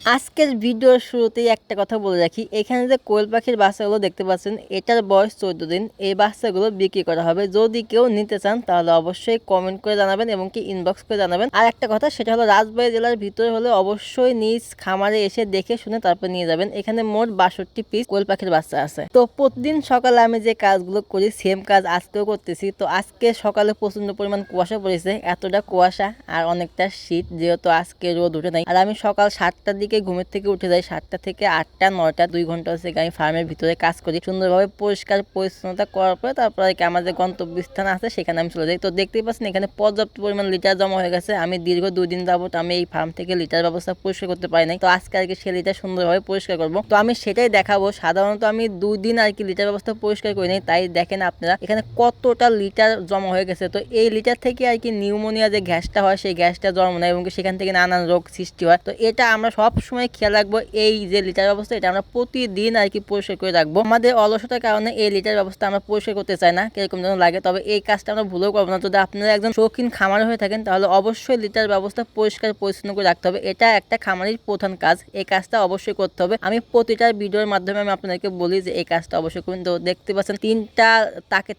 আজকের ভিডিওর শুরুতেই একটা কথা বলে রাখি, এখানে যে কোয়েল পাখির বাচ্চাগুলো দেখতে পাচ্ছেন এটার বয়স 14 দিন। এই বাচ্চাগুলো বিক্রি করা হবে। যদি কেউ নিতে চান তাহলে অবশ্যই কমেন্ট করে জানাবেন এবং কি ইনবক্স করে জানাবেন। আর একটা কথা, সেটা হলো রাজবাড়ী জেলার ভিতরে হলে অবশ্যই নিজ খামারে এসে দেখে শুনে তারপর নিয়ে যাবেন। এখানে মোট 62 পিস কোয়েল পাখির বাচ্চা আছে। তো প্রতিদিন সকালে আমি যে কাজগুলো করি সেম কাজ আজকেও করতেছি। তো আজকে সকালে প্রচন্ড পরিমাণ কুয়াশা পড়েছে, এতটা কুয়াশা আর অনেকটা শীত, যেহেতু আজকে রোদ উঠে নাই। আর আমি সকাল 7টার দিকে ঘুমের থেকে উঠে যাই, 7টা থেকে 8টা 9টা 2 ঘন্টা হচ্ছে আমি ফার্মের ভিতরে কাজ করি। সুন্দরভাবে পরিষ্কার পরিচ্ছন্নতা করার পরে তারপরে আমার যে গন্তব্যস্থান আছে সেখানে আমি চলে যাই। তো দেখতেই পাচ্ছেন এখানে পর্যাপ্ত পরিমাণ লিটার জমা হয়ে গেছে। আমি দীর্ঘ 2 দিন যাবত আমি এই ফার্ম থেকে লিটার ব্যবস্থা পরিষ্কার করতে পারি নাই। তো আজকে সে লিটার সুন্দরভাবে পরিষ্কার করবো। তো আমি সেটাই দেখাবো। সাধারণত আমি 2 দিন লিটার ব্যবস্থা পরিষ্কার করি নাই, তাই দেখেন আপনারা এখানে কতটা লিটার জমা হয়ে গেছে। তো এই লিটার থেকে নিউমোনিয়া যে গ্যাসটা হয় সেই গ্যাসটা জন্ম নেয় এবং সেখান থেকে নানান রোগ সৃষ্টি হয়। তো এটা আমরা সব সময় খেয়াল রাখবো। এই যে লিটার ব্যবস্থা এটা আমরা প্রতিদিন পরিষ্কার করে রাখবো। আমাদের অলসতার কারণে এই লিটার ব্যবস্থা আমরা পরিষ্কার করতে চাই না, কিরকম যেন লাগে। তবে এই কাজটা আমরা ভুলেও করবো না। যদি আপনারা একজন শৌখিন খামার হয়ে থাকেন তাহলে অবশ্যই লিটার ব্যবস্থা পরিষ্কার পরিচ্ছন্ন করে রাখতে হবে। এটা একটা খামারের প্রধান কাজ, এই কাজটা অবশ্যই করতে হবে। আমি প্রতিটা ভিডিওর মাধ্যমে আমি আপনাদেরকে বলি যে এই কাজটা অবশ্যই করুন। তো দেখতে পাচ্ছেন তিনটা তাকের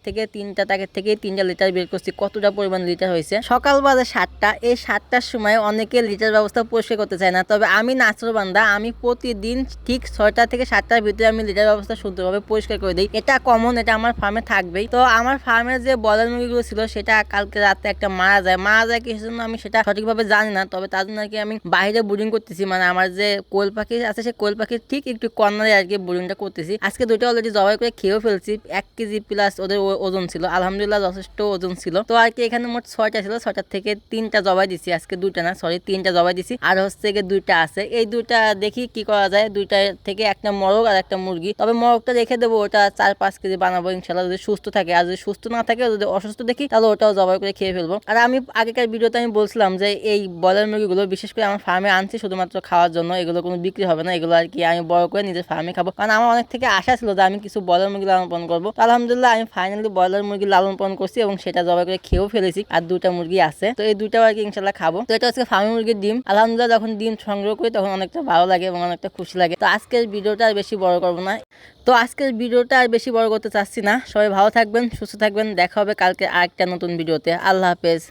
থেকে 3টা লিটার বের করছি। কতটা পরিমাণ লিটার হয়েছে। সকাল বাজে 7টা, এই 7টার সময় অনেকে লিটার ব্যবস্থা পরিষ্কার করতে চায় না। তবে আমি নাচরবান্দা, আমি প্রতিদিন ঠিক 6টা থেকে 7টার ভিতরে আমি লিটার ব্যবস্থা সুন্দরভাবে পরিষ্কার করে দিই। এটা কমন, এটা আমার ফার্মে থাকবেই। তো আমার ফার্মের যে ব্রয়লার মুরগিগুলো ছিল সেটা কালকে রাতে একটা মারা যায় কিসের জন্য আমি সেটা সঠিকভাবে জানি না। তবে তার জন্য আমি বাইরে ব্রিডিং করতেছি। মানে আমার যে কোয়েল পাখি আছে সেই কোয়েল পাখির ঠিক একটু কর্নারে ব্রিডিংটা করতেছি। আজকে দুটো অলরেডি জবাই করে খেয়েও ফেলছি। 1 কেজি প্লাস ওদের ওজন ছিল, আলহামদুলিল্লাহ যথেষ্ট ওজন ছিল। তো এখানে মোট 6টা ছিল, 6টার থেকে 3টা জবাই দিছি। আজকে 2টা না, সরি 3টা জবাই দিছি। আর হচ্ছে 2টা আছে। এই 2টা দেখি কি করা যায়। 2টা থেকে একটা মরগ আর একটা মুরগি। তবে মরগটা রেখে দেবো, ওটা 4-5 কেজি বানাবো ইনশাল্লাহ, যদি সুস্থ থাকে। আর যদি সুস্থ না থাকে, যদি অসুস্থ দেখি তাহলে ওটাও জবাই করে খেয়ে ফেলবো। আর আমি আগেকার ভিডিওতে আমি বলছিলাম যে এই ব্রয়লার মুরগিগুলো বিশেষ করে আমার ফার্মে আনছি শুধুমাত্র খাওয়ার জন্য। এগুলো কোনো বিক্রি হবে না, এগুলো আমি বড় করে নিজের ফার্মে খাবো। কারণ আমার অনেক থেকে আশা ছিল যে আমি কিছু ব্রয়লার মুরগি লালন পালন করবো। আলহামদুলিল্লাহ আমি ফাইনালি ব্রয়লার মুরগি লালন পালন করছি এবং সেটা জবাই করে খেয়েও ফেলেছি। আর 2টা মুরগি আছে, তো এই 2টাও ইনশাল্লাহ খাবো। তো এটা হচ্ছে ফার্মের মুরগির ডিম। আলহামদুলিল্লাহ যখন ডিম সংগ্রহ করি তখন অনেকটা ভালো লাগে এবং অনেকটা খুশি লাগে। তো আজকের ভিডিওটা আর বেশি বড় করবো না। আর বেশি বড় করতে চাচ্ছি না। সবাই ভালো থাকবেন, সুস্থ থাকবেন। দেখা হবে কালকে আরেকটা নতুন ভিডিওতে। আল্লাহ হাফেজ।